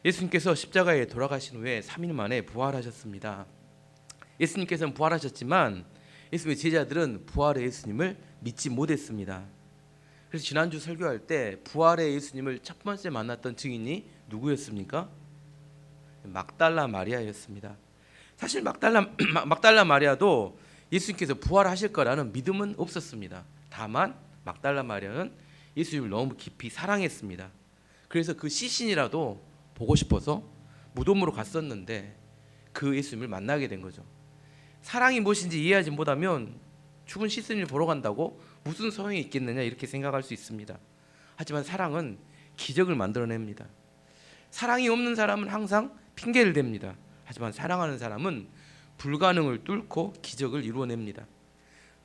예수님께서 십자가에 돌아가신 후에 3일 만에 부활하셨습니다. 예수님께서는 부활하셨지만 예수님의 제자들은 부활의 예수님을 믿지 못했습니다. 그래서 지난주 설교할 때 부활의 예수님을 첫 번째 만났던 증인이 누구였습니까? 막달라 마리아였습니다. 사실 막달라 마리아도 예수님께서 부활하실 거라는 믿음은 없었습니다. 다만 막달라 마리아는 예수님을 너무 깊이 사랑했습니다. 그래서 그 시신이라도 보고 싶어서 무덤으로 갔었는데 그 예수님을 만나게 된 거죠. 사랑이 무엇인지 이해하지 못하면 죽은 시신을 보러 간다고 무슨 소용이 있겠느냐 이렇게 생각할 수 있습니다. 하지만 사랑은 기적을 만들어냅니다. 사랑이 없는 사람은 항상 핑계를 댑니다. 하지만 사랑하는 사람은 불가능을 뚫고 기적을 이루어냅니다.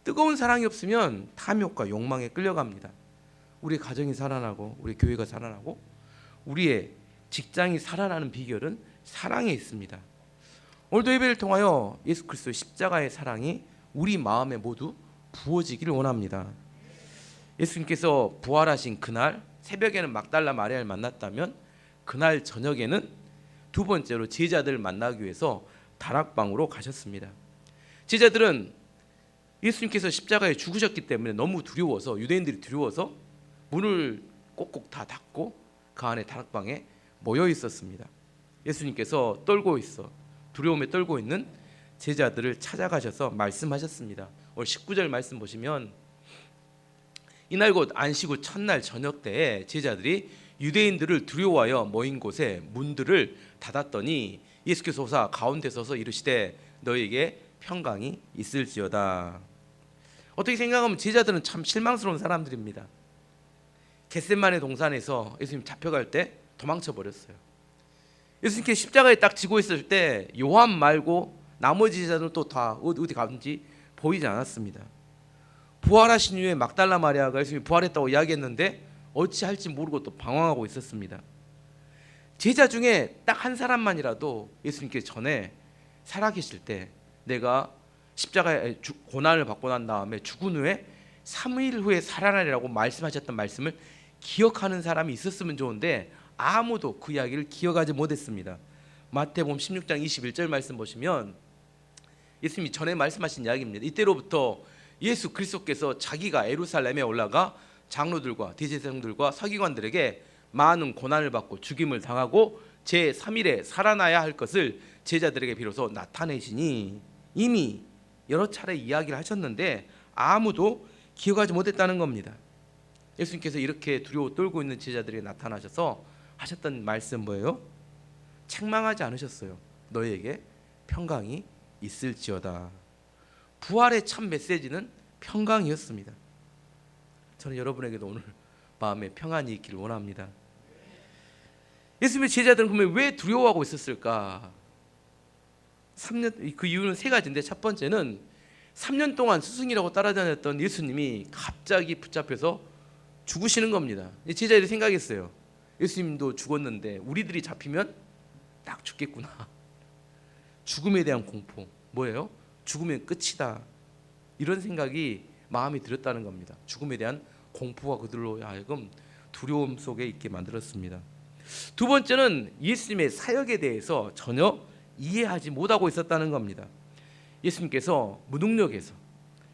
뜨거운 사랑이 없으면 탐욕과 욕망에 끌려갑니다. 우리 가정이 살아나고 우리 교회가 살아나고 우리의 직장이 살아나는 비결은 사랑에 있습니다. 오늘도 예배를 통하여 예수 그리스도의 십자가의 사랑이 우리 마음에 모두 부어지기를 원합니다. 예수님께서 부활하신 그날 새벽에는 막달라 마리아를 만났다면 그날 저녁에는 두 번째로 제자들을 만나기 위해서 다락방으로 가셨습니다. 제자들은 예수님께서 십자가에 죽으셨기 때문에 너무 두려워서 유대인들이 두려워서 문을 꼭꼭 다 닫고 그 안에 다락방에 모여 있었습니다. 예수님께서 두려움에 떨고 있는 제자들을 찾아가셔서 말씀하셨습니다. 오늘 19절 말씀 보시면 이날 곧 안식 후 첫날 저녁 때에 제자들이 유대인들을 두려워하여 모인 곳에 문들을 닫았더니 예수께서 오사 가운데 서서 이르시되 너에게 평강이 있을지어다. 어떻게 생각하면 제자들은 참 실망스러운 사람들입니다. 겟세마네 동산에서 예수님 잡혀갈 때 도망쳐 버렸어요. 예수님께 십자가에 딱 지고 있을 때 요한 말고 나머지 제자들은 또 다 어디 갔는지 보이지 않았습니다. 부활하신 이후에 막달라 마리아가 예수님이 부활했다고 이야기했는데 어찌할지 모르고 또 방황하고 있었습니다. 제자 중에 딱 한 사람만이라도 예수님께 전에 살아계실 때 내가 십자가에 고난을 받고 난 다음에 죽은 후에 3일 후에 살아나리라고 말씀하셨던 말씀을 기억하는 사람이 있었으면 좋은데 아무도 그 이야기를 기억하지 못했습니다. 마태복음 16장 21절 말씀 보시면 예수님이 전에 말씀하신 이야기입니다. 이때로부터 예수 그리스도께서 자기가 예루살렘에 올라가 장로들과 대제사장들과 서기관들에게 많은 고난을 받고 죽임을 당하고 제3일에 살아나야 할 것을 제자들에게 비로소 나타내시니 이미 여러 차례 이야기를 하셨는데 아무도 기억하지 못했다는 겁니다. 예수님께서 이렇게 두려워 떨고 있는 제자들에게 나타나셔서 하셨던 말씀 뭐예요? 책망하지 않으셨어요. 너희에게 평강이 있을지어다. 부활의 참 메시지는 평강이었습니다. 저는 여러분에게도 오늘 마음에 평안이 있기를 원합니다. 예수님의 제자들은 그러면 왜 두려워하고 있었을까? 3년, 그 이유는 세 가지인데 첫 번째는 3년 동안 스승이라고 따라다녔던 예수님이 갑자기 붙잡혀서 죽으시는 겁니다. 제자들이 생각했어요. 예수님도 죽었는데 우리들이 잡히면 딱 죽겠구나. 죽음에 대한 공포. 뭐예요? 죽으면 끝이다. 이런 생각이 마음에 들었다는 겁니다. 죽음에 대한 공포가 그들로 하여금 두려움 속에 있게 만들었습니다. 두 번째는 예수님의 사역에 대해서 전혀 이해하지 못하고 있었다는 겁니다. 예수님께서 무능력해서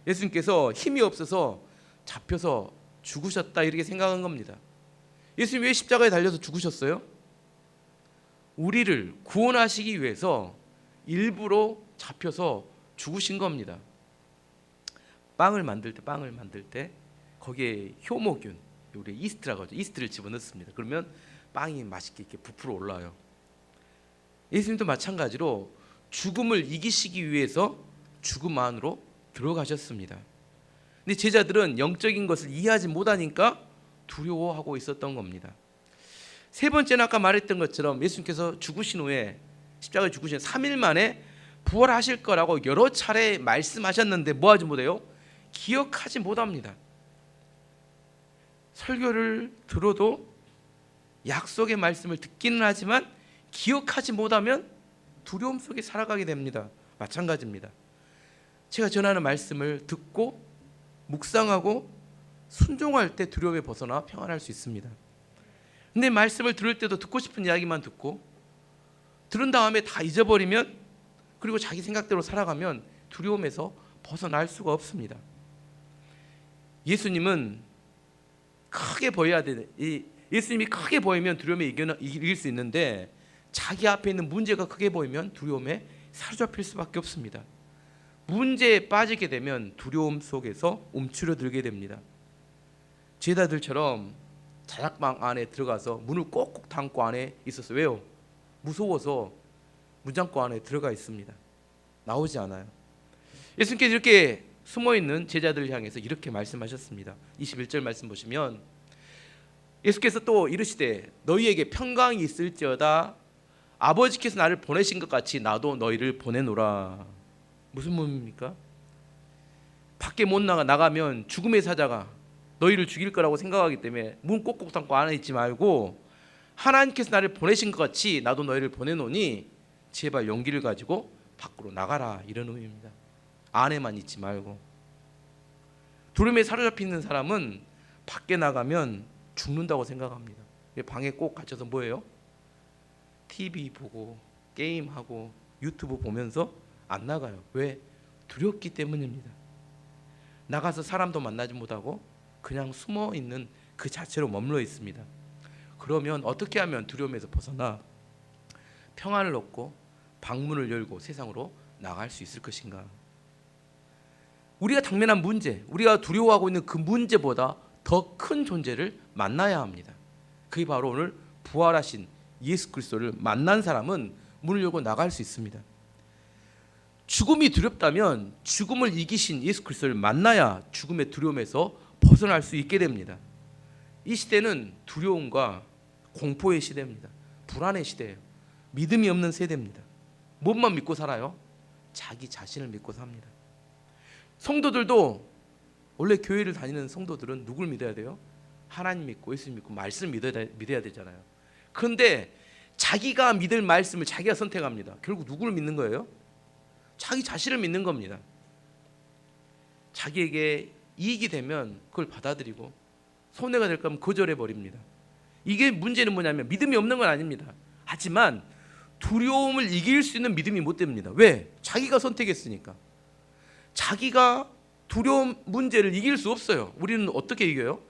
예수님께서 힘이 없어서 잡혀서 죽으셨다 이렇게 생각한 겁니다. 예수님 왜 십자가에 달려서 죽으셨어요? 우리를 구원하시기 위해서 일부러 잡혀서 죽으신 겁니다. 빵을 만들 때 거기에 효모균, 우리 이스트라고 하죠. 이스트를 집어넣습니다. 그러면 빵이 맛있게 이렇게 부풀어 올라와요. 예수님도 마찬가지로 죽음을 이기시기 위해서 죽음 안으로 들어가셨습니다. 근데 제자들은 영적인 것을 이해하지 못하니까 두려워하고 있었던 겁니다. 세 번째는 아까 말했던 것처럼 예수님께서 죽으신 후에 십자가에 죽으신 3일 만에 부활하실 거라고 여러 차례 말씀하셨는데 뭐하지 못해요? 기억하지 못합니다. 설교를 들어도 약속의 말씀을 듣기는 하지만 기억하지 못하면 두려움 속에 살아가게 됩니다. 마찬가지입니다. 제가 전하는 말씀을 듣고 묵상하고 순종할 때 두려움에 벗어나 평안할 수 있습니다. 근데 말씀을 들을 때도 듣고 싶은 이야기만 듣고 들은 다음에 다 잊어버리면, 그리고 자기 생각대로 살아가면 두려움에서 벗어날 수가 없습니다. 예수님은 크게 보여야 돼. 예수님이 크게 보이면 두려움에 이길 수 있는데, 자기 앞에 있는 문제가 크게 보이면 두려움에 사로잡힐 수밖에 없습니다. 문제에 빠지게 되면 두려움 속에서 움츠러들게 됩니다. 제자들처럼 자작방 안에 들어가서 문을 꼭꼭 닫고 안에 있었어요. 왜요? 무서워서 문장고 안에 들어가 있습니다. 나오지 않아요. 예수님께서 이렇게 숨어있는 제자들을 향해서 이렇게 말씀하셨습니다. 21절 말씀 보시면 예수께서 또 이르시되 너희에게 평강이 있을지어다 아버지께서 나를 보내신 것 같이 나도 너희를 보내노라. 무슨 의미입니까? 밖에 못 나가면 죽음의 사자가 너희를 죽일 거라고 생각하기 때문에 문 꼭꼭 닫고 안에 있지 말고, 하나님께서 나를 보내신 것 같이 나도 너희를 보내노니 제발 용기를 가지고 밖으로 나가라, 이런 의미입니다. 안에만 있지 말고. 두려움에 사로잡히는 사람은 밖에 나가면 죽는다고 생각합니다. 방에 꼭 갇혀서 뭐예요? TV 보고 게임하고 유튜브 보면서 안 나가요. 왜? 두렵기 때문입니다. 나가서 사람도 만나지 못하고 그냥 숨어 있는 그 자체로 머물러 있습니다. 그러면 어떻게 하면 두려움에서 벗어나 평안을 얻고 방문을 열고 세상으로 나갈 수 있을 것인가? 우리가 당면한 문제, 우리가 두려워하고 있는 그 문제보다 더 큰 존재를 만나야 합니다. 그게 바로 오늘 부활하신 예수 그리스도를 만난 사람은 문을 열고 나갈 수 있습니다. 죽음이 두렵다면 죽음을 이기신 예수 그리스도를 만나야 죽음의 두려움에서 벗어날 수 있게 됩니다. 이 시대는 두려움과 공포의 시대입니다. 불안의 시대예요. 믿음이 없는 세대입니다. 무엇만 믿고 살아요? 자기 자신을 믿고 삽니다. 성도들도, 원래 교회를 다니는 성도들은 누굴 믿어야 돼요? 하나님 믿고 예수 믿고 말씀 믿어야 되잖아요. 그런데 자기가 믿을 말씀을 자기가 선택합니다. 결국 누구를 믿는 거예요? 자기 자신을 믿는 겁니다. 자기에게 이익이 되면 그걸 받아들이고 손해가 될 거면 거절해 버립니다. 이게 문제는 뭐냐면 믿음이 없는 건 아닙니다. 하지만 두려움을 이길 수 있는 믿음이 못 됩니다. 왜? 자기가 선택했으니까. 자기가 두려움 문제를 이길 수 없어요. 우리는 어떻게 이겨요?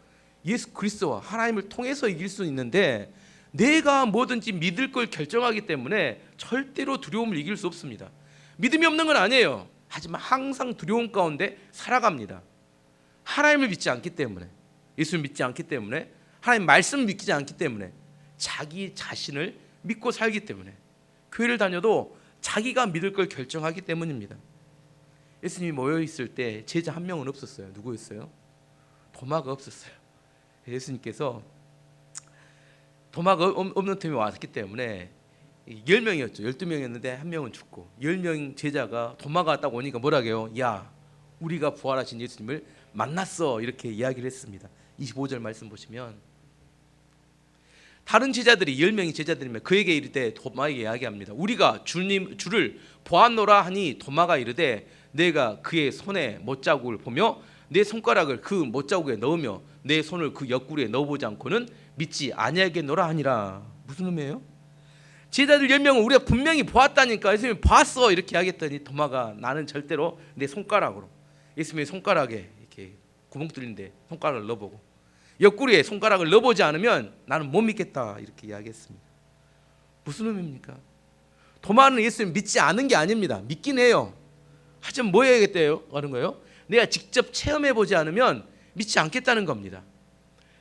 예수 그리스도와 하나님을 통해서 이길 수 있는데, 내가 뭐든지 믿을 걸 결정하기 때문에 절대로 두려움을 이길 수 없습니다. 믿음이 없는 건 아니에요. 하지만 항상 두려움 가운데 살아갑니다. 하나님을 믿지 않기 때문에, 예수를 믿지 않기 때문에, 하나님 말씀을 믿지 않기 때문에, 자기 자신을 믿고 살기 때문에, 교회를 다녀도 자기가 믿을 걸 결정하기 때문입니다. 예수님이 모여있을 때 제자 한 명은 없었어요. 누구였어요? 도마가 없었어요. 예수님께서 도마가 없는 틈에 왔기 때문에 10명이었죠. 12명이었는데 한 명은 죽고, 10명 제자가 도마가 딱 오니까 뭐라고요? 야, 우리가 부활하신 예수님을 만났어, 이렇게 이야기를 했습니다. 25절 말씀 보시면 다른 제자들이 10명이 제자들이면 그에게 이르되 도마에게 이야기합니다. 우리가 주를 보았노라 하니 도마가 이르되 내가 그의 손에 못자국을 보며 내 손가락을 그 못자국에 넣으며 내 손을 그 옆구리에 넣어보지 않고는 믿지 아니하겠노라 하니라. 무슨 의미예요? 제자들 10명은 우리가 분명히 보았다니까, 예수님이 봤어, 이렇게 하겠더니 도마가 나는 절대로 내 손가락으로, 예수님의 손가락에 이렇게 구멍 뚫린데 손가락을 넣어보고 옆구리에 손가락을 넣어보지 않으면 나는 못 믿겠다, 이렇게 이야기했습니다. 무슨 의미입니까? 도마는 예수님 믿지 않은 게 아닙니다. 믿긴 해요. 하지만 뭐 해야겠대요? 하는 거예요? 내가 직접 체험해보지 않으면 믿지 않겠다는 겁니다.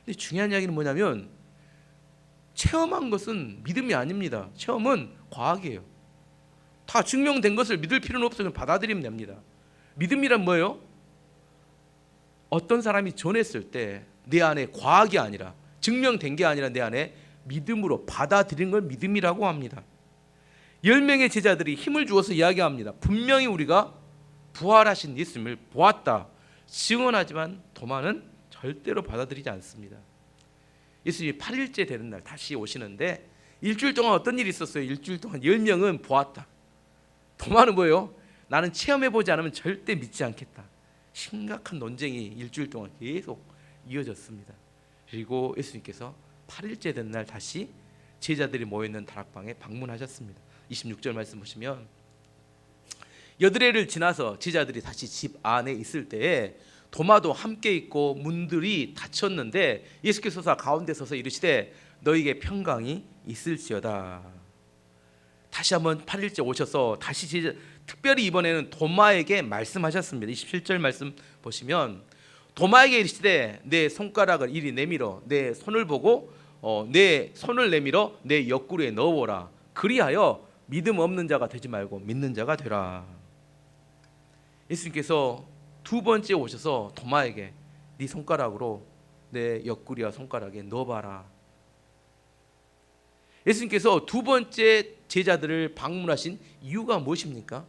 근데 중요한 이야기는 뭐냐면, 체험한 것은 믿음이 아닙니다. 체험은 과학이에요. 다 증명된 것을 믿을 필요는 없어요. 받아들이면 됩니다. 믿음이란 뭐예요? 어떤 사람이 전했을 때 내 안에 과학이 아니라, 증명된 게 아니라 내 안에 믿음으로 받아들인 걸 믿음이라고 합니다. 10명의 제자들이 힘을 주어서 이야기합니다. 분명히 우리가 부활하신 예수님을 보았다 증언하지만 도마는 절대로 받아들이지 않습니다. 예수님이 8일째 되는 날 다시 오시는데 일주일 동안 어떤 일이 있었어요? 일주일 동안 10명은 보았다. 도마는 뭐예요? 나는 체험해보지 않으면 절대 믿지 않겠다. 심각한 논쟁이 일주일 동안 계속 이어졌습니다. 그리고 예수님께서 8일째 된 날 다시 제자들이 모여있는 다락방에 방문하셨습니다. 26절 말씀 보시면 여드레를 지나서 제자들이 다시 집 안에 있을 때에 도마도 함께 있고 문들이 닫혔는데 예수께서 가운데 서서 이르시되 너희에게 평강이 있을지어다. 다시 한번 8일째 오셔서 다시 특별히 이번에는 도마에게 말씀하셨습니다. 27절 말씀 보시면 도마에게 이르시되 내 손가락을 이리 내밀어 내 손을 보고 내 손을 내밀어 내 옆구리에 넣어보라. 그리하여 믿음 없는 자가 되지 말고 믿는 자가 되라. 예수님께서 두 번째 오셔서 도마에게 네 손가락으로 내 옆구리와 손가락에 넣어봐라. 예수님께서 두 번째 제자들을 방문하신 이유가 무엇입니까?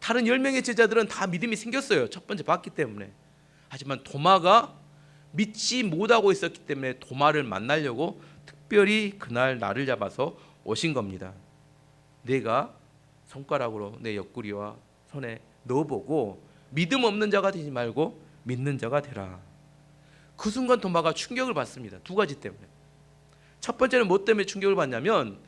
다른 10명의 제자들은 다 믿음이 생겼어요. 첫 번째 봤기 때문에. 하지만 도마가 믿지 못하고 있었기 때문에 도마를 만나려고 특별히 그날 날을 잡아서 오신 겁니다. 내가 손가락으로 내 옆구리와 손에 넣어보고 믿음 없는 자가 되지 말고 믿는 자가 되라. 그 순간 도마가 충격을 받습니다. 두 가지 때문에. 첫 번째는 뭐 때문에 충격을 받냐면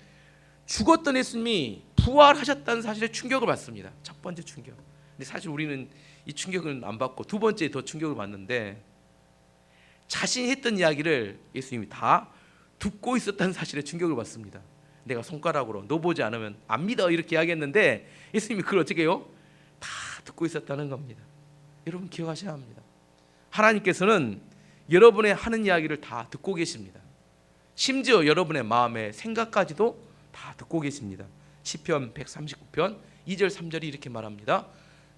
죽었던 예수님이 부활하셨다는 사실에 충격을 받습니다. 첫 번째 충격. 근데 사실 우리는 이 충격은 안 받고 두 번째에 더 충격을 받는데 자신이 했던 이야기를 예수님이 다 듣고 있었다는 사실에 충격을 받습니다. 내가 손가락으로 넣어보지 않으면 안 믿어 이렇게 이야기했는데 예수님이 그걸 어떻게 해요? 다 듣고 있었다는 겁니다. 여러분 기억하셔야 합니다. 하나님께서는 여러분의 하는 이야기를 다 듣고 계십니다. 심지어 여러분의 마음의 생각까지도 다 듣고 계십니다. 시편 139편 2절 3절이 이렇게 말합니다.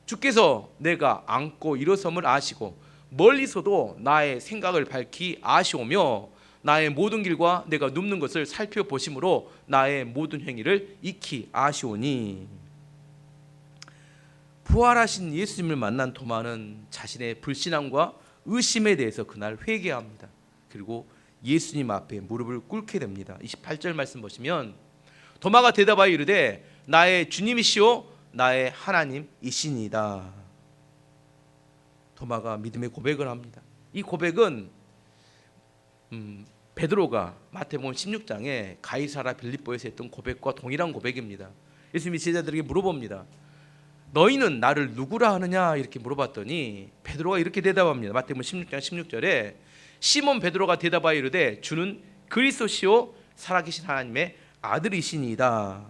주께서 내가 앉고 일어섬을 아시고 멀리서도 나의 생각을 밝히 아시오며 나의 모든 길과 내가 눕는 것을 살펴보심으로 나의 모든 행위를 익히 아시오니. 부활하신 예수님을 만난 도마는 자신의 불신앙과 의심에 대해서 그날 회개합니다. 그리고 예수님 앞에 무릎을 꿇게 됩니다. 28절 말씀 보시면 도마가 대답하여 이르되 나의 주님이시오 나의 하나님이시니이다. 도마가 믿음의 고백을 합니다. 이 고백은 베드로가 마태복음 16장에 가이사라 빌립보에서 했던 고백과 동일한 고백입니다. 예수님이 제자들에게 물어봅니다. 너희는 나를 누구라 하느냐 이렇게 물어봤더니 베드로가 이렇게 대답합니다. 마태복음 16장 16절에 시몬 베드로가 대답하여 이르되 주는 그리스도시요 살아계신 하나님의 아들이시니이다.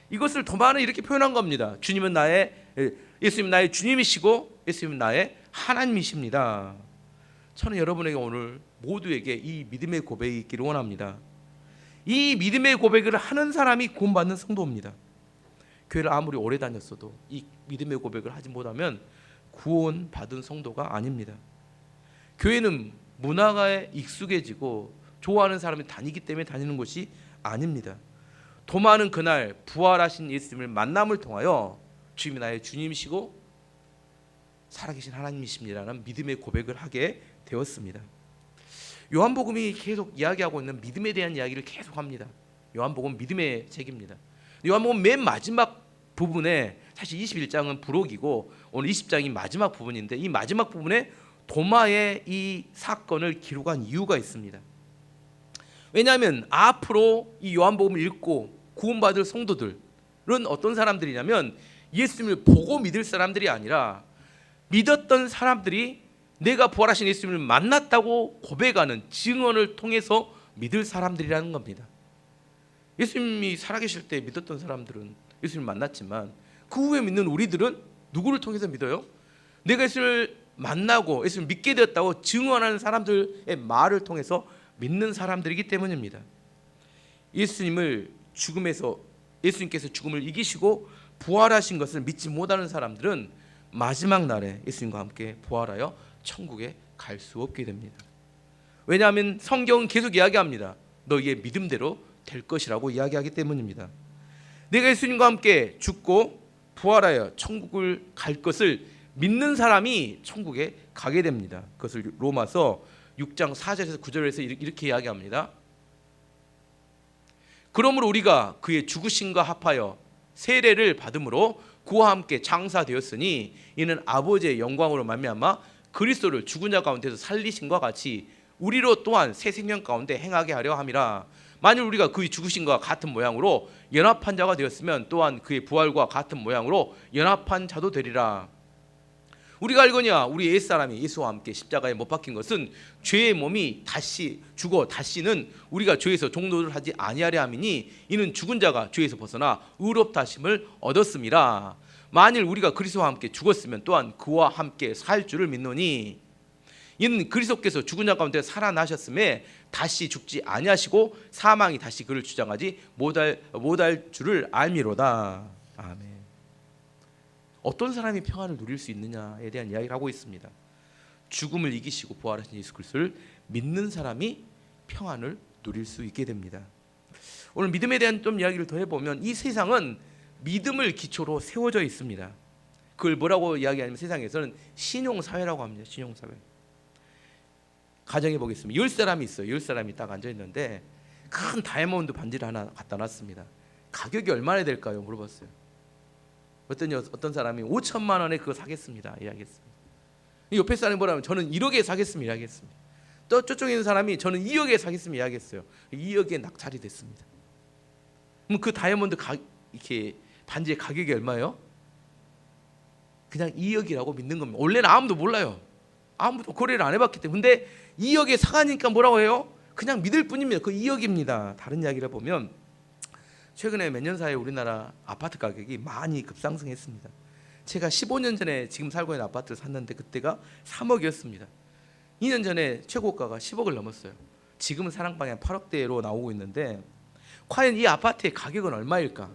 이것을 도마는 이렇게 표현한 겁니다. 예수님은 나의 주님이시고 예수님은 나의 하나님이십니다. 저는 여러분에게 오늘 모두에게 이 믿음의 고백이 있기를 원합니다. 이 믿음의 고백을 하는 사람이 구원받는 성도입니다. 교회를 아무리 오래 다녔어도 이 믿음의 고백을 하지 못하면 구원받은 성도가 아닙니다. 교회는 문화가에 익숙해지고 좋아하는 사람이 다니기 때문에 다니는 것이 아닙니다. 도마는 그날 부활하신 예수님을 만남을 통하여 주님이 나의 주님이시고 살아계신 하나님이십니다라는 믿음의 고백을 하게 되었습니다. 요한복음이 계속 이야기하고 있는 믿음에 대한 이야기를 계속합니다. 요한복음 믿음의 책입니다. 요한복음 맨 마지막 부분에 사실 21장은 부록이고 오늘 20장이 마지막 부분인데 이 마지막 부분에 도마의 이 사건을 기록한 이유가 있습니다. 왜냐하면 앞으로 이 요한복음을 읽고 구원받을 성도들은 어떤 사람들이냐면 예수님을 보고 믿을 사람들이 아니라 믿었던 사람들이 내가 부활하신 예수님을 만났다고 고백하는 증언을 통해서 믿을 사람들이라는 겁니다. 예수님이 살아계실 때 믿었던 사람들은 예수님을 만났지만 그 후에 믿는 우리들은 누구를 통해서 믿어요? 내가 예수님을 만나고 예수님을 믿게 되었다고 증언하는 사람들의 말을 통해서 믿는 사람들이기 때문입니다. 예수님께서 죽음을 이기시고 부활하신 것을 믿지 못하는 사람들은 마지막 날에 예수님과 함께 부활하여 천국에 갈 수 없게 됩니다. 왜냐하면 성경은 계속 이야기합니다. 너희의 믿음대로 될 것이라고 이야기하기 때문입니다. 내가 예수님과 함께 죽고 부활하여 천국을 갈 것을 믿는 사람이 천국에 가게 됩니다. 그것을 로마서 6장 4절에서 9절에서 이렇게 이야기합니다. 그러므로 우리가 그의 죽으심과 합하여 세례를 받음으로 그와 함께 장사되었으니 이는 아버지의 영광으로 말미암아 그리스도를 죽은 자 가운데서 살리심과 같이 우리로 또한 새 생명 가운데 행하게 하려 함이라. 만일 우리가 그의 죽으심과 같은 모양으로 연합한 자가 되었으면 또한 그의 부활과 같은 모양으로 연합한 자도 되리라. 우리가 알거니와 우리 옛사람이 예수와 함께 십자가에 못 박힌 것은 죄의 몸이 다시 죽어 다시는 우리가 죄에서 종노를 하지 아니하려 함이니 이는 죽은 자가 죄에서 벗어나 의롭다 하심을 얻었음이라. 만일 우리가 그리스도와 함께 죽었으면 또한 그와 함께 살 줄을 믿노니 이는 그리스도께서 죽은 자 가운데 살아나셨음에 다시 죽지 아니하시고 사망이 다시 그를 주장하지 못할 줄을 알미로다. 아멘. 어떤 사람이 평안을 누릴 수 있느냐에 대한 이야기를 하고 있습니다. 죽음을 이기시고 부활하신 예수 그리스도를 믿는 사람이 평안을 누릴 수 있게 됩니다. 오늘 믿음에 대한 좀 이야기를 더 해보면 이 세상은 믿음을 기초로 세워져 있습니다. 그걸 뭐라고 이야기하냐면 세상에서는 신용사회라고 합니다. 신용사회. 가정해 보겠습니다. 10사람이 있어요. 10사람이 딱 앉아있는데 큰 다이아몬드 반지를 하나 갖다 놨습니다. 가격이 얼마나 될까요? 물어봤어요. 어떤 사람이 5천만 원에 그거 사겠습니다. 이야기했습니다. 옆에 사람이 뭐라면 저는 1억에 사겠습니다. 이야기했습니다. 또 저쪽에 있는 사람이 저는 2억에 사겠습니다. 이야기했어요. 2억에 낙찰이 됐습니다. 그럼 그 다이아몬드 이렇게 반지의 가격이 얼마예요? 그냥 2억이라고 믿는 겁니다. 원래는 아무도 몰라요. 아무도 거래를 안 해봤기 때문에. 근데 2억에 사가니까 뭐라고 해요? 그냥 믿을 뿐입니다. 그 2억입니다. 다른 이야기를 보면 최근에 몇 년 사이에 우리나라 아파트 가격이 많이 급상승했습니다. 제가 15년 전에 지금 살고 있는 아파트를 샀는데 그때가 3억이었습니다. 2년 전에 최고가가 10억을 넘었어요. 지금은 사랑방에 8억대로 나오고 있는데 과연 이 아파트의 가격은 얼마일까?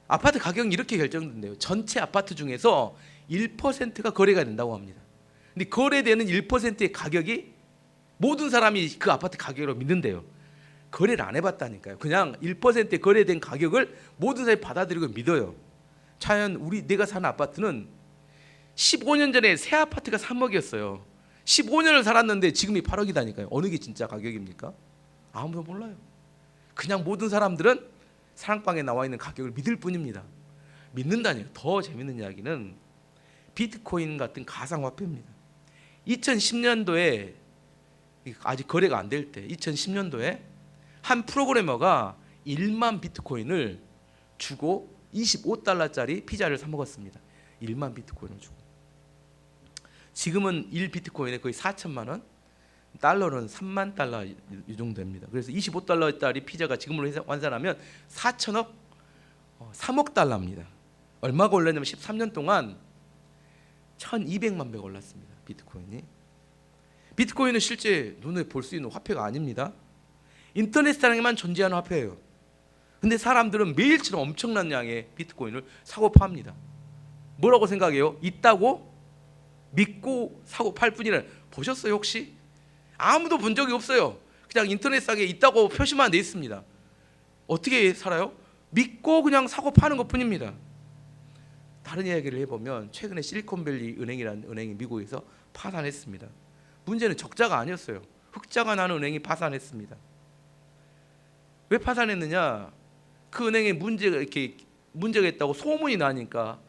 아파트 가격은 이렇게 결정된대요. 전체 아파트 중에서 1%가 거래가 된다고 합니다. 근데 거래되는 1%의 가격이 모든 사람이 그 아파트 가격으로 믿는데요. 거래를 안 해봤다니까요. 그냥 1%의 거래된 가격을 모든 사람이 받아들이고 믿어요. 차연 내가 사는 아파트는 15년 전에 새 아파트가 3억이었어요. 15년을 살았는데 지금이 8억이다니까요. 어느 게 진짜 가격입니까? 아무도 몰라요. 그냥 모든 사람들은 사랑방에 나와 있는 가격을 믿을 뿐입니다. 믿는다니요. 더 재밌는 이야기는 비트코인 같은 가상화폐입니다. 2010년도에 아직 거래가 안 될 때 2010년도에 한 프로그래머가 1만 비트코인을 주고 25달러짜리 피자를 사 먹었습니다. 1만 비트코인을 주고. 지금은 1비트코인에 거의 4천만 원, 달러는 3만 달러 이 정도 됩니다. 그래서 25달러짜리 피자가 지금으로 환산하면 4천억, 3억 달러입니다. 얼마가 올랐냐면 13년 동안 1200만 배가 올랐습니다. 비트코인이. 비트코인은 실제 눈에 볼 수 있는 화폐가 아닙니다. 인터넷상에만 존재하는 화폐예요. 근데 사람들은 매일처럼 엄청난 양의 비트코인을 사고 팝니다. 뭐라고 생각해요? 있다고 믿고 사고 팔 뿐이라. 보셨어요 혹시? 아무도 본 적이 없어요. 그냥 인터넷상에 있다고 표시만 돼 있습니다. 어떻게 살아요? 믿고 그냥 사고 파는 것뿐입니다. 다른 이야기를 해보면 최근에 실리콘밸리 은행이라는 은행이 미국에서 파산했습니다. 문제는 적자가 아니었어요. 흑자가 나는 은행이 파산했습니다. 왜 파산했느냐? 그 은행에 문제가 있다고 소문이 나니까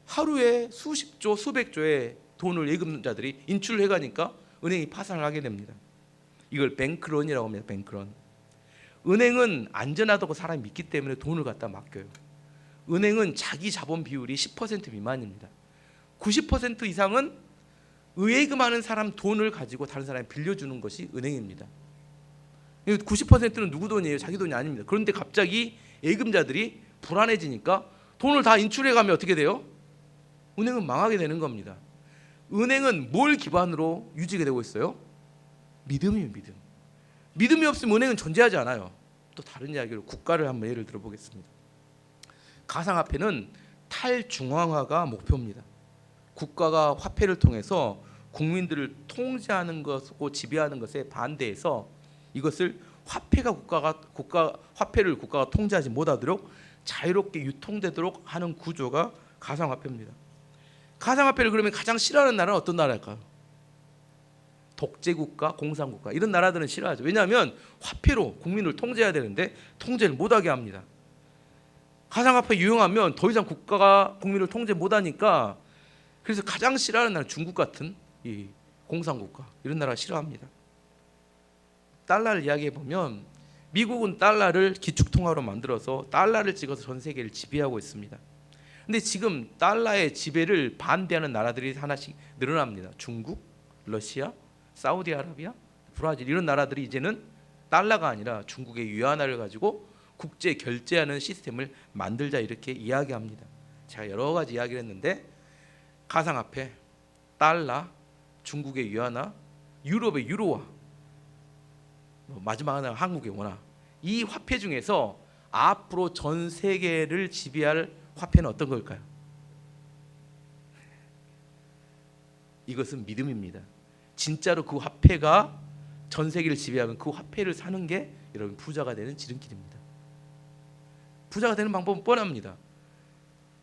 하루에 수십조, 수백조의 돈을 예금자들이 인출을 해가니까 은행이 파산을 하게 됩니다. 이걸 뱅크런이라고 합니다. 뱅크런. 은행은 안전하다고 사람이 믿기 때문에 돈을 갖다 맡겨요. 은행은 자기 자본 비율이 10% 미만입니다. 90% 이상은 의예금하는 사람 돈을 가지고 다른 사람이 빌려주는 것이 은행입니다. 90%는 누구 돈이에요? 자기 돈이 아닙니다. 그런데 갑자기 예금자들이 불안해지니까 돈을 다 인출해가면 어떻게 돼요? 은행은 망하게 되는 겁니다. 은행은 뭘 기반으로 유지가 되고 있어요? 믿음이에요. 믿음. 믿음이 없으면 은행은 존재하지 않아요. 또 다른 이야기로 국가를 한번 예를 들어보겠습니다. 가상화폐는 탈중앙화가 목표입니다. 국가가 화폐를 통해서 국민들을 통제하는 것고 지배하는 것에 반대해서 이것을 화폐를 국가가 통제하지 못하도록 자유롭게 유통되도록 하는 구조가 가상화폐입니다. 가상화폐를 그러면 가장 싫어하는 나라는 어떤 나라일까요? 독재국가, 공산국가 이런 나라들은 싫어하죠. 왜냐하면 화폐로 국민을 통제해야 되는데 통제를 못하게 합니다. 가상화폐 유용하면 더 이상 국가가 국민을 통제 못하니까 그래서 가장 싫어하는 나라는 중국 같은 이 공산국가 이런 나라 싫어합니다. 달러를 이야기해 보면 미국은 달러를 기축통화로 만들어서 달러를 찍어서 전 세계를 지배하고 있습니다. 근데 지금 달러의 지배를 반대하는 나라들이 하나씩 늘어납니다. 중국, 러시아, 사우디아라비아, 브라질 이런 나라들이 이제는 달러가 아니라 중국의 위안화를 가지고 국제 결제하는 시스템을 만들자 이렇게 이야기합니다. 제가 여러 가지 이야기를 했는데 가상화폐, 달러, 중국의 위안화, 유럽의 유로화, 마지막 하나 한국의 원화, 이 화폐 중에서 앞으로 전 세계를 지배할 화폐는 어떤 걸까요? 이것은 믿음입니다. 진짜로 그 화폐가 전 세계를 지배하면 그 화폐를 사는 게 여러분 부자가 되는 지름길입니다. 부자가 되는 방법은 뻔합니다.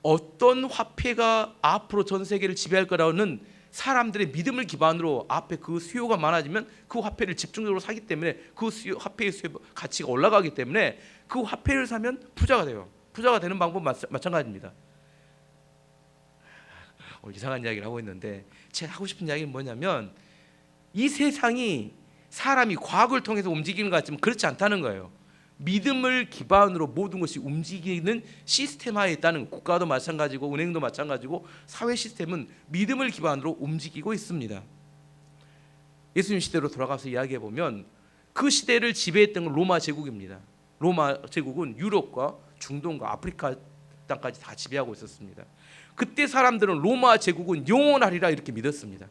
어떤 화폐가 앞으로 전 세계를 지배할 거라는 사람들의 믿음을 기반으로 앞에 그 수요가 많아지면 그 화폐를 집중적으로 사기 때문에 그 화폐의 수요 가치가 올라가기 때문에 그 화폐를 사면 부자가 돼요. 부자가 되는 방법 마찬가지입니다. 이상한 이야기를 하고 있는데 제가 하고 싶은 이야기는 뭐냐면 이 세상이 사람이 과학을 통해서 움직이는 것 같지만 그렇지 않다는 거예요. 믿음을 기반으로 모든 것이 움직이는 시스템화에 있다는, 국가도 마찬가지고 은행도 마찬가지고 사회 시스템은 믿음을 기반으로 움직이고 있습니다. 예수님 시대로 돌아가서 이야기해 보면 그 시대를 지배했던 건 로마 제국입니다. 로마 제국은 유럽과 중동과 아프리카 땅까지 다 지배하고 있었습니다. 그때 사람들은 로마 제국은 영원하리라 이렇게 믿었습니다.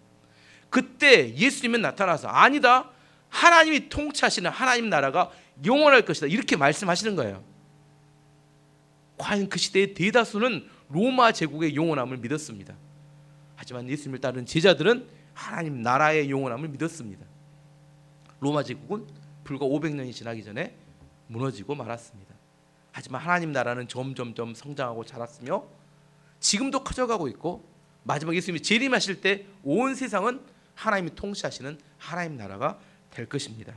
그때 예수님은 나타나서 아니다, 하나님이 통치하시는 하나님 나라가 영원할 것이다 이렇게 말씀하시는 거예요. 과연 그 시대의 대다수는 로마 제국의 영원함을 믿었습니다. 하지만 예수님을 따르는 제자들은 하나님 나라의 영원함을 믿었습니다. 로마 제국은 불과 500년이 지나기 전에 무너지고 말았습니다. 하지만 하나님 나라는 점점점 성장하고 자랐으며 지금도 커져가고 있고 마지막 예수님이 재림하실 때 온 세상은 하나님이 통치하시는 하나님 나라가 될 것입니다.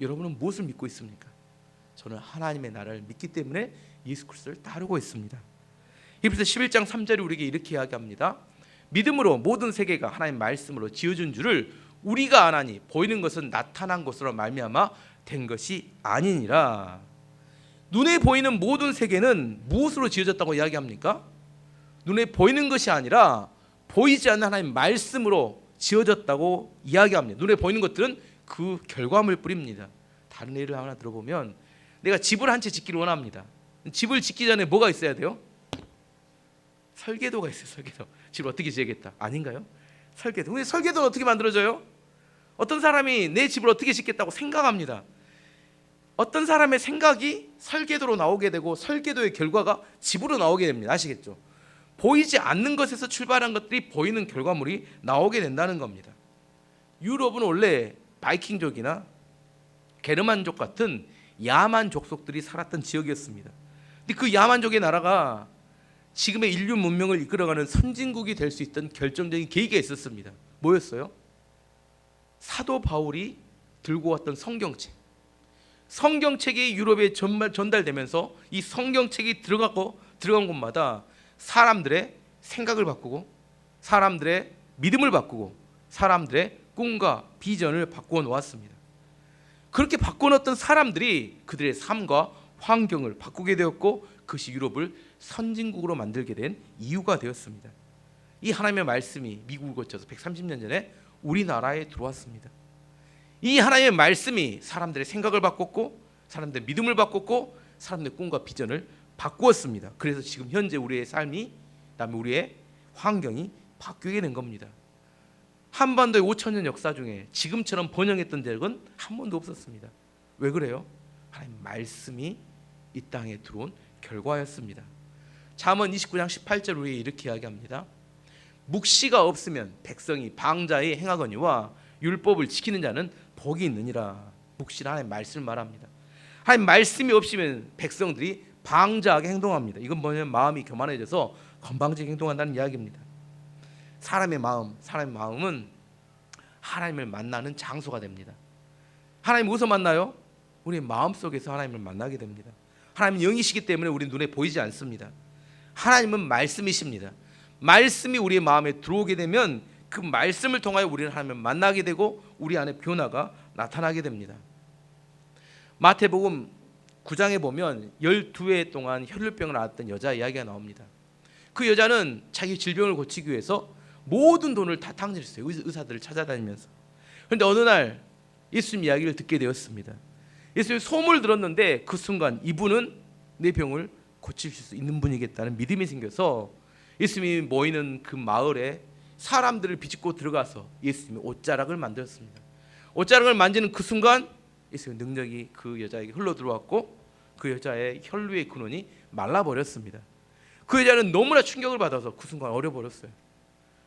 여러분은 무엇을 믿고 있습니까? 저는 하나님의 나라를 믿기 때문에 예수 그리스도를 따르고 있습니다. 히브리서 11장 3절이 우리에게 이렇게 이야기합니다. 믿음으로 모든 세계가 하나님 말씀으로 지어준 줄을 우리가 아나니 보이는 것은 나타난 것으로 말미암아 된 것이 아니니라. 눈에 보이는 모든 세계는 무엇으로 지어졌다고 이야기합니까? 눈에 보이는 것이 아니라 보이지 않는 하나님 말씀으로 지어졌다고 이야기합니다. 눈에 보이는 것들은 그 결과물 뿐입니다. 다른 예를 하나 들어보면 내가 집을 한 채 짓기를 원합니다. 집을 짓기 전에 뭐가 있어야 돼요? 설계도가 있어요. 설계도. 집을 어떻게 지어야겠다. 아닌가요? 설계도. 근데 설계도는 어떻게 만들어져요? 어떤 사람이 내 집을 어떻게 짓겠다고 생각합니다. 어떤 사람의 생각이 설계도로 나오게 되고 설계도의 결과가 집으로 나오게 됩니다. 아시겠죠? 보이지 않는 것에서 출발한 것들이 보이는 결과물이 나오게 된다는 겁니다. 유럽은 원래 바이킹족이나 게르만족 같은 야만 족속들이 살았던 지역이었습니다. 근데 그 야만족의 나라가 지금의 인류 문명을 이끌어가는 선진국이 될 수 있던 결정적인 계기가 있었습니다. 뭐였어요? 사도 바울이 들고 왔던 성경책. 성경책이 유럽에 전달되면서 이 성경책이 들어간 곳마다 사람들의 생각을 바꾸고 사람들의 믿음을 바꾸고 사람들의 꿈과 비전을 바꾸어 놓았습니다. 그렇게 바꾸어 놓았던 사람들이 그들의 삶과 환경을 바꾸게 되었고 그것이 유럽을 선진국으로 만들게 된 이유가 되었습니다. 이 하나님의 말씀이 미국을 거쳐서 130년 전에 우리나라에 들어왔습니다. 이 하나님의 말씀이 사람들의 생각을 바꿨고 사람들의 믿음을 바꿨고 사람들의 꿈과 비전을 바꾸었습니다. 그래서 지금 현재 우리의 삶이 그다음에 우리의 환경이 바뀌게 된 겁니다. 한반도의 5,000년 역사 중에 지금처럼 번영했던 적은 한 번도 없었습니다. 왜 그래요? 하나님 말씀이 이 땅에 들어온 결과였습니다. 잠언 29장 18절 우리에게 이렇게 이야기합니다. 묵시가 없으면 백성이 방자히 행하거니와 율법을 지키는 자는 복이 있느니라. 묵시는 하나님 말씀을 말합니다. 하나님 말씀이 없으면 백성들이 방자하게 행동합니다. 이건 뭐냐면 마음이 교만해져서 건방지게 행동한다는 이야기입니다. 사람의 마음은 하나님을 만나는 장소가 됩니다. 하나님 어디서 만나요? 우리 마음속에서 하나님을 만나게 됩니다. 하나님은 영이시기 때문에 우리 눈에 보이지 않습니다. 하나님은 말씀이십니다. 말씀이 우리의 마음에 들어오게 되면 그 말씀을 통하여 우리는 하나님을 만나게 되고 우리 안에 변화가 나타나게 됩니다. 마태복음 9장에 보면 12해 동안 혈루병을 앓았던 여자 이야기가 나옵니다. 그 여자는 자기 질병을 고치기 위해서 모든 돈을 다 탕진했어요. 의사들을 찾아다니면서. 그런데 어느 날 예수님 이야기를 듣게 되었습니다. 예수님 소문을 들었는데 그 순간 이분은 내 병을 고칠 수 있는 분이겠다는 믿음이 생겨서 예수님이 모이는 그 마을에 사람들을 비집고 들어가서 예수님이 옷자락을 만들었습니다. 옷자락을 만지는 그 순간 예수님의 능력이 그 여자에게 흘러 들어왔고 그 여자의 혈루의 근원이 말라버렸습니다. 그 여자는 너무나 충격을 받아서 그 순간 얼어버렸어요.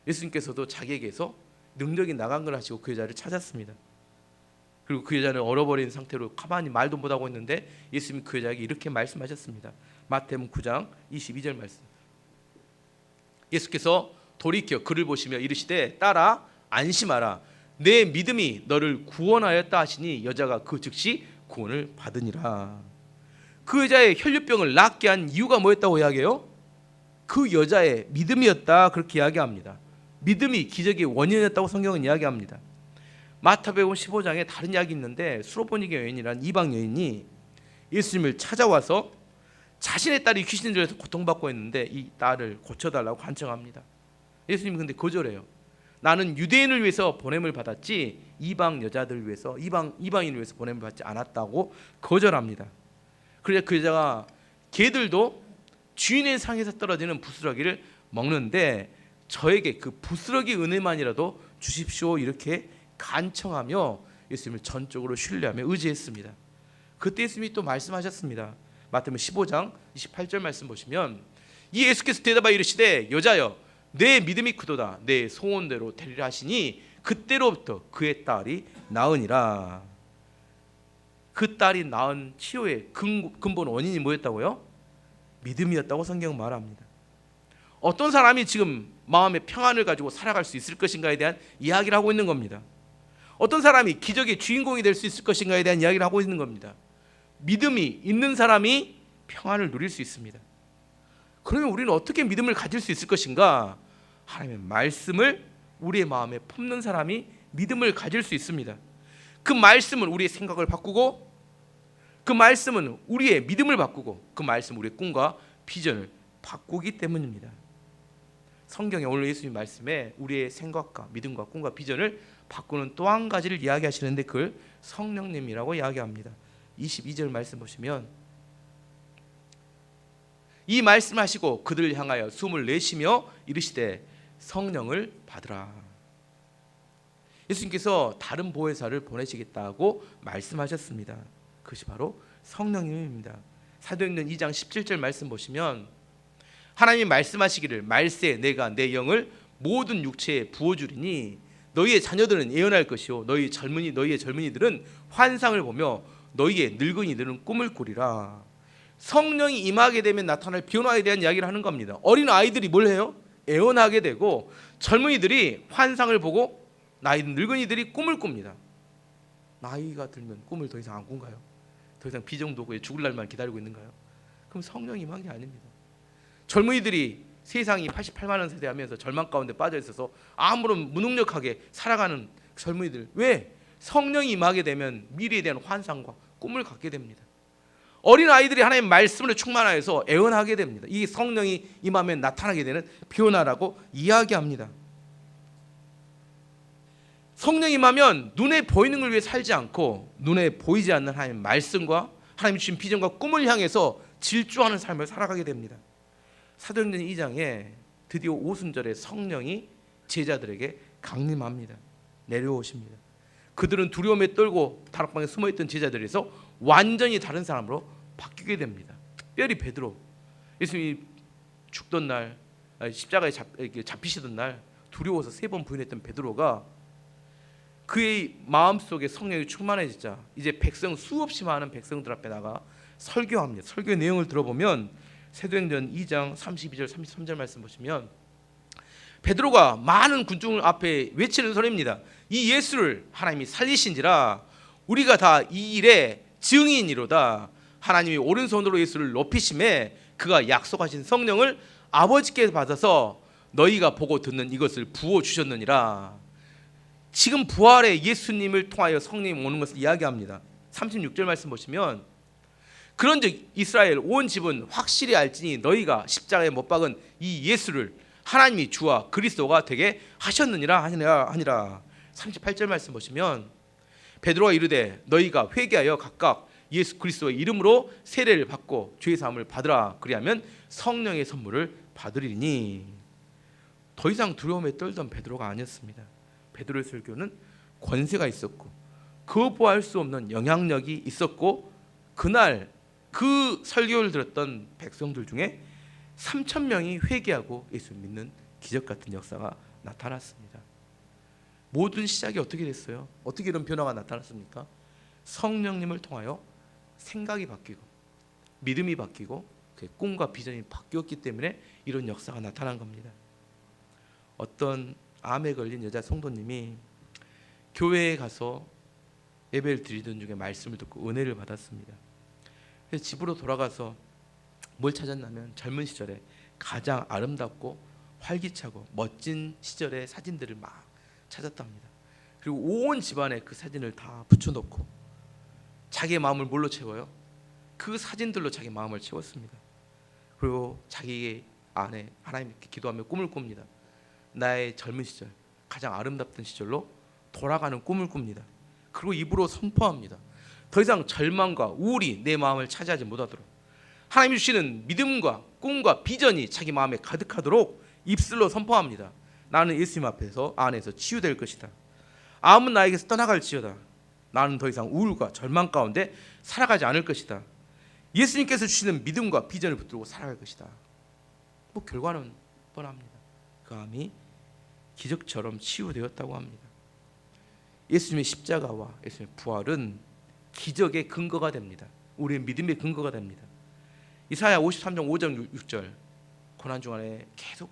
예수님께서도 자기에게서 능력이 나간 걸 하시고 그 여자를 찾았습니다. 그리고 그 여자는 얼어버린 상태로 가만히 말도 못하고 있는데 예수님이 그 여자에게 이렇게 말씀하셨습니다. 마태복음 9장 22절 말씀. 예수께서 돌이켜 그를 보시며 이르시되 딸아 안심하라 내 믿음이 너를 구원하였다 하시니 여자가 그 즉시 구원을 받으니라. 그 여자의 혈류병을 낫게 한 이유가 뭐였다고 이야기해요? 그 여자의 믿음이었다 그렇게 이야기합니다. 믿음이 기적의 원인이었다고 성경은 이야기합니다. 마태복음 15장에 다른 이야기 있는데 수로보니게 여인이라는 이방 여인이 예수님을 찾아와서 자신의 딸이 귀신 들려서 고통받고 있는데 이 딸을 고쳐달라고 간청합니다. 예수님은 근데 거절해요. 나는 유대인을 위해서 보냄을 받았지 이방 여자들을 위해서 이방인을 위해서 보냄을 받지 않았다고 거절합니다. 그래서 그 여자가 개들도 주인의 상에서 떨어지는 부스러기를 먹는데 저에게 그 부스러기 은혜만이라도 주십시오 이렇게 간청하며 예수님을 전적으로 신뢰하며 의지했습니다. 그때 예수님이 또 말씀하셨습니다. 마태복음 15장 28절 말씀 보시면 이 예수께서 대답하여 이르시되 여자여 내 믿음이 크도다 내 소원대로 되리라 하시니 그때로부터 그의 딸이 나으니라. 그 딸이 낳은 치료의 근본 원인이 뭐였다고요? 믿음이었다고 성경은 말합니다. 어떤 사람이 지금 마음의 평안을 가지고 살아갈 수 있을 것인가에 대한 이야기를 하고 있는 겁니다. 어떤 사람이 기적의 주인공이 될 수 있을 것인가에 대한 이야기를 하고 있는 겁니다. 믿음이 있는 사람이 평안을 누릴 수 있습니다. 그러면 우리는 어떻게 믿음을 가질 수 있을 것인가? 하나님의 말씀을 우리의 마음에 품는 사람이 믿음을 가질 수 있습니다. 그 말씀은 우리의 생각을 바꾸고 그 말씀은 우리의 믿음을 바꾸고 그 말씀은 우리의 꿈과 비전을 바꾸기 때문입니다. 성경에 오늘 예수님 말씀에 우리의 생각과 믿음과 꿈과 비전을 바꾸는 또 한 가지를 이야기하시는데 그걸 성령님이라고 이야기합니다. 22절 말씀 보시면 이 말씀하시고 그들을 향하여 숨을 내쉬며 이르시되 성령을 받으라. 예수님께서 다른 보혜사를 보내시겠다고 말씀하셨습니다. 그것이 바로 성령님입니다. 사도행전 2장 17절 말씀 보시면 하나님이 말씀하시기를 말세 내가 내 영을 모든 육체에 부어주리니 너희의 자녀들은 예언할 것이요 너희의 젊은이들은 환상을 보며 너희의 늙은이들은 꿈을 꾸리라. 성령이 임하게 되면 나타날 변화에 대한 이야기를 하는 겁니다. 어린 아이들이 뭘 해요? 예언하게 되고 젊은이들이 환상을 보고 늙은이들이 꿈을 꿉니다. 나이가 들면 꿈을 더 이상 안 꾼가요? 더 이상 비정도구에 죽을 날만 기다리고 있는가요? 그럼 성령이 임한 게 아닙니다. 젊은이들이 세상이 88만 원 세대하면서 절망 가운데 빠져 있어서 아무런 무능력하게 살아가는 젊은이들, 왜? 성령이 임하게 되면 미래에 대한 환상과 꿈을 갖게 됩니다. 어린 아이들이 하나님의 말씀으로 충만하여서 애원하게 됩니다. 이게 성령이 임하면 나타나게 되는 변화라고 이야기합니다. 성령이 임하면 눈에 보이는 걸 위해 살지 않고 눈에 보이지 않는 하나님의 말씀과 하나님이 주신 비전과 꿈을 향해서 질주하는 삶을 살아가게 됩니다. 사도행전 2장에 드디어 오순절에 성령이 제자들에게 강림합니다. 내려오십니다. 그들은 두려움에 떨고 다락방에 숨어있던 제자들에서 완전히 다른 사람으로 바뀌게 됩니다. 특별히 베드로, 예수님이 죽던 날, 십자가에 잡히시던 날 두려워서 3번 부인했던 베드로가 그의 마음속에 성령이 충만해지자 이제 수없이 많은 백성들 앞에 나가 설교합니다. 설교의 내용을 들어보면 사도행전 2장 32절 33절 말씀 보시면 베드로가 많은 군중 앞에 외치는 소리입니다. 이 예수를 하나님이 살리신지라 우리가 다 이 일의 증인이로다. 하나님이 오른손으로 예수를 높이심에 그가 약속하신 성령을 아버지께서 받아서 너희가 보고 듣는 이것을 부어주셨느니라. 지금 부활의 예수님을 통하여 성령이 오는 것을 이야기합니다. 36절 말씀 보시면 그런즉 이스라엘 온 집은 확실히 알지니 너희가 십자가에 못 박은 이 예수를 하나님이 주와 그리스도가 되게 하셨느니라 하니라. 38절 말씀 보시면 베드로가 이르되 너희가 회개하여 각각 예수 그리스도의 이름으로 세례를 받고 죄 사함을 받으라. 그리하면 성령의 선물을 받으리니. 더 이상 두려움에 떨던 베드로가 아니었습니다. 베드로의 설교는 권세가 있었고 거부할 수 없는 영향력이 있었고 그날 그 설교를 들었던 백성들 중에 3,000명이 회개하고 예수를 믿는 기적 같은 역사가 나타났습니다. 모든 시작이 어떻게 됐어요? 어떻게 이런 변화가 나타났습니까? 성령님을 통하여 생각이 바뀌고 믿음이 바뀌고 그 꿈과 비전이 바뀌었기 때문에 이런 역사가 나타난 겁니다. 어떤 암에 걸린 여자 성도님이 교회에 가서 예배를 드리던 중에 말씀을 듣고 은혜를 받았습니다. 그래서 집으로 돌아가서 뭘 찾았냐면 젊은 시절에 가장 아름답고 활기차고 멋진 시절의 사진들을 막 찾았답니다. 그리고 온 집안에 그 사진을 다 붙여놓고 자기의 마음을 뭘로 채워요? 그 사진들로 자기 마음을 채웠습니다. 그리고 자기 안에 하나님께 기도하며 꿈을 꿉니다. 나의 젊은 시절, 가장 아름답던 시절로 돌아가는 꿈을 꿉니다. 그리고 입으로 선포합니다. 더 이상 절망과 우울이 내 마음을 차지하지 못하도록 하나님이 주시는 믿음과 꿈과 비전이 자기 마음에 가득하도록 입술로 선포합니다. 나는 예수님 안에서 치유될 것이다. 암은 나에게서 떠나갈지어다. 나는 더 이상 우울과 절망 가운데 살아가지 않을 것이다. 예수님께서 주시는 믿음과 비전을 붙들고 살아갈 것이다. 뭐 결과는 뻔합니다. 그 암이 기적처럼 치유되었다고 합니다. 예수님의 십자가와 예수님의 부활은 기적의 근거가 됩니다. 우리의 믿음의 근거가 됩니다. 이사야 53장 5절 6절 고난 중간에 계속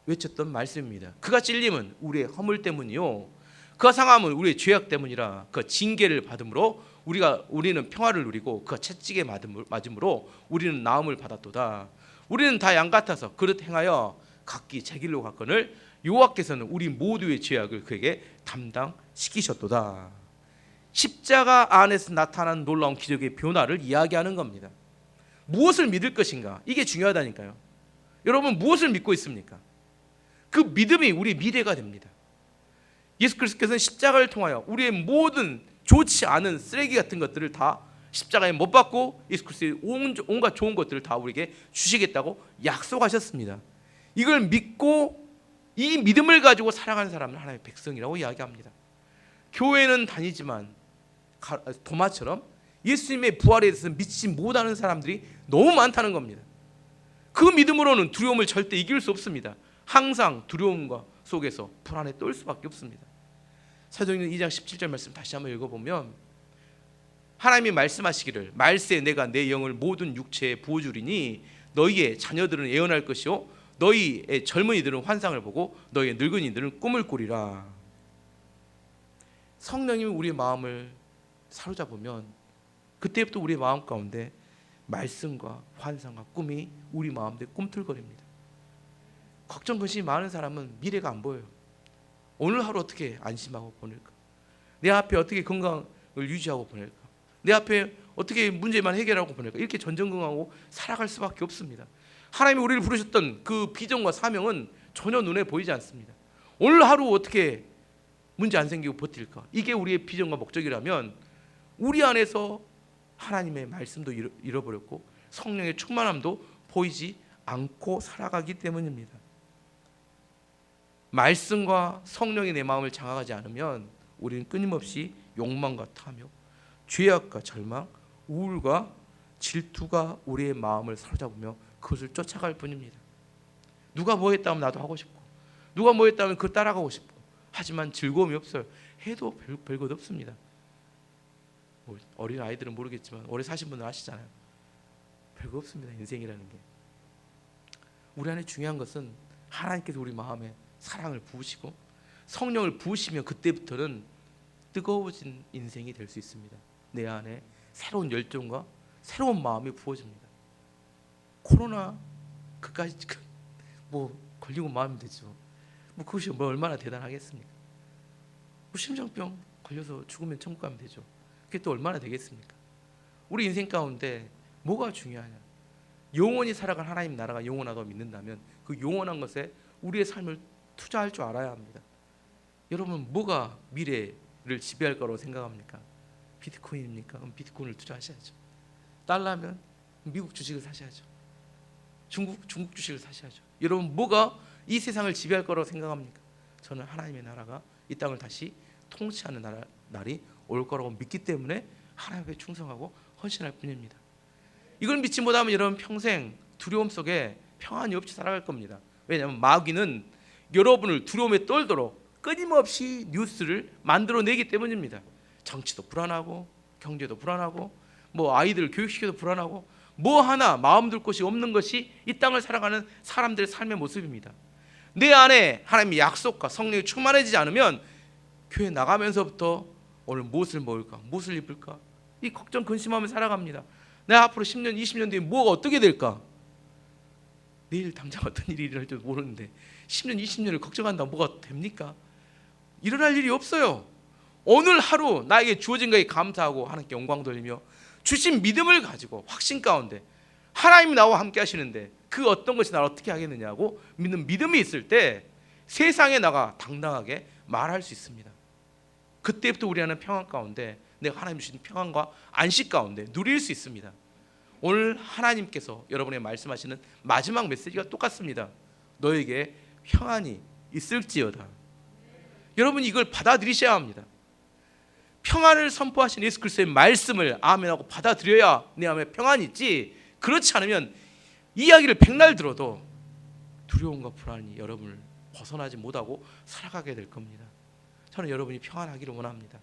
외쳤던 말씀입니다. 그가 찔림은 우리의 허물 때문이요 그가 상함은 우리의 죄악 때문이라. 그 징계를 받음으로 우리는 평화를 누리고 그가 채찍에 맞음으로 우리는 나음을 받았도다. 우리는 다 양 같아서 그릇 행하여 각기 제 길로 갔거늘 여호와께서는 우리 모두의 죄악을 그에게 담당시키셨도다. 십자가 안에서 나타난 놀라운 기적의 변화를 이야기하는 겁니다. 무엇을 믿을 것인가? 이게 중요하다니까요. 여러분 무엇을 믿고 있습니까? 그 믿음이 우리 미래가 됩니다. 예수 그리스도께서는 십자가를 통하여 우리의 모든 좋지 않은 쓰레기 같은 것들을 다 십자가에 못 박고 예수 그리스도의 온갖 좋은 것들을 다 우리에게 주시겠다고 약속하셨습니다. 이걸 믿고 이 믿음을 가지고 살아가는 사람은 하나님의 백성이라고 이야기합니다. 교회는 다니지만 도마처럼 예수님의 부활에 대해서 믿지 못하는 사람들이 너무 많다는 겁니다. 그 믿음으로는 두려움을 절대 이길 수 없습니다. 항상 두려움과 속에서 불안에 떨 수밖에 없습니다. 사도행전 2장 17절 말씀 다시 한번 읽어보면 하나님이 말씀하시기를 말세 내가 내 영을 모든 육체에 부어주리니 너희의 자녀들은 예언할 것이요 너희의 젊은이들은 환상을 보고 너희의 늙은이들은 꿈을 꾸리라. 성령님이 우리의 마음을 사로잡으면 그때부터 우리의 마음 가운데 말씀과 환상과 꿈이 우리 마음에 꿈틀거립니다. 걱정 근심이 많은 사람은 미래가 안 보여요. 오늘 하루 어떻게 안심하고 보낼까? 내 앞에 어떻게 건강을 유지하고 보낼까? 내 앞에 어떻게 문제만 해결하고 보낼까? 이렇게 전전긍긍하고 살아갈 수밖에 없습니다. 하나님이 우리를 부르셨던 그 비전과 사명은 전혀 눈에 보이지 않습니다. 오늘 하루 어떻게 문제 안 생기고 버틸까? 이게 우리의 비전과 목적이라면 우리 안에서 하나님의 말씀도 잃어버렸고 성령의 충만함도 보이지 않고 살아가기 때문입니다. 말씀과 성령이 내 마음을 장악하지 않으면 우리는 끊임없이 욕망과 탐욕, 죄악과 절망, 우울과 질투가 우리의 마음을 사로잡으며 그것을 쫓아갈 뿐입니다. 누가 뭐 했다면 나도 하고 싶고 누가 뭐 했다면 그걸 따라가고 싶고 하지만 즐거움이 없어요. 해도 별것 없습니다. 뭐 어린 아이들은 모르겠지만 오래 사신 분들 아시잖아요. 별거 없습니다. 인생이라는 게. 우리 안에 중요한 것은 하나님께서 우리 마음에 사랑을 부으시고 성령을 부으시면 그때부터는 뜨거워진 인생이 될 수 있습니다. 내 안에 새로운 열정과 새로운 마음이 부어집니다. 코로나 그까지 뭐 걸리고 마음이 되죠. 뭐 그것이 뭐 얼마나 대단하겠습니까? 뭐 심장병 걸려서 죽으면 천국 가면 되죠. 그게 또 얼마나 되겠습니까? 우리 인생 가운데 뭐가 중요하냐? 영원히 살아갈 하나님 나라가 영원하다고 믿는다면 그 영원한 것에 우리의 삶을 투자할 줄 알아야 합니다. 여러분, 뭐가 미래를 지배할 거라고 생각합니까? 비트코인입니까? 그럼 비트코인을 투자하셔야죠. 달러면 미국 주식을 사셔야죠. 중국 주식을 사셔야죠. 여러분, 뭐가 이 세상을 지배할 거라고 생각합니까? 저는 하나님의 나라가 이 땅을 다시 통치하는 날이 올 거라고 믿기 때문에 하나님께 충성하고 헌신할 뿐입니다. 이걸 믿지 못하면 여러분 평생 두려움 속에 평안이 없이 살아갈 겁니다. 왜냐하면 마귀는 여러분을 두려움에 떨도록 끊임없이 뉴스를 만들어내기 때문입니다. 정치도 불안하고 경제도 불안하고 뭐 아이들 교육시켜도 불안하고 뭐 하나 마음 둘 곳이 없는 것이 이 땅을 살아가는 사람들의 삶의 모습입니다. 내 안에 하나님의 약속과 성령이 충만해지지 않으면 교회 나가면서부터 오늘 무엇을 먹을까, 무엇을 입을까, 이 걱정 근심하며 살아갑니다. 내가 앞으로 10년, 20년 뒤에 뭐가 어떻게 될까? 내일 당장 어떤 일이 일어날지도 모르는데 10년, 20년을 걱정한다고 뭐가 됩니까? 일어날 일이 없어요. 오늘 하루 나에게 주어진 것에 감사하고 하나님께 영광 돌리며 주신 믿음을 가지고 확신 가운데 하나님이 나와 함께 하시는데 그 어떤 것이 나를 어떻게 하겠느냐고 믿는 믿음이 있을 때 세상에 나가 당당하게 말할 수 있습니다. 그때부터 우리는 평안 가운데 내가 하나님 주신 평안과 안식 가운데 누릴 수 있습니다. 오늘 하나님께서 여러분의 말씀하시는 마지막 메시지가 똑같습니다. 너에게 평안이 있을지어다. 여러분이 이걸 받아들이셔야 합니다. 평안을 선포하신 예수 그리스도의 말씀을 아멘하고 받아들여야 내 안에 평안이 있지, 그렇지 않으면 이야기를 백날 들어도 두려움과 불안이 여러분을 벗어나지 못하고 살아가게 될 겁니다. 저는 여러분이 평안하기를 원합니다.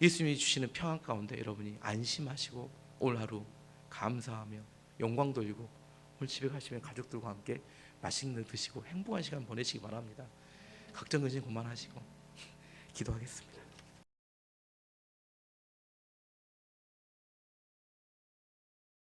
예수님이 주시는 평안 가운데 여러분이 안심하시고 오늘 하루 감사하며 영광 돌리고 오늘 집에 가시면 가족들과 함께 맛있는 거 드시고 행복한 시간 보내시기 바랍니다. 걱정 근심 그만하시고 기도하겠습니다.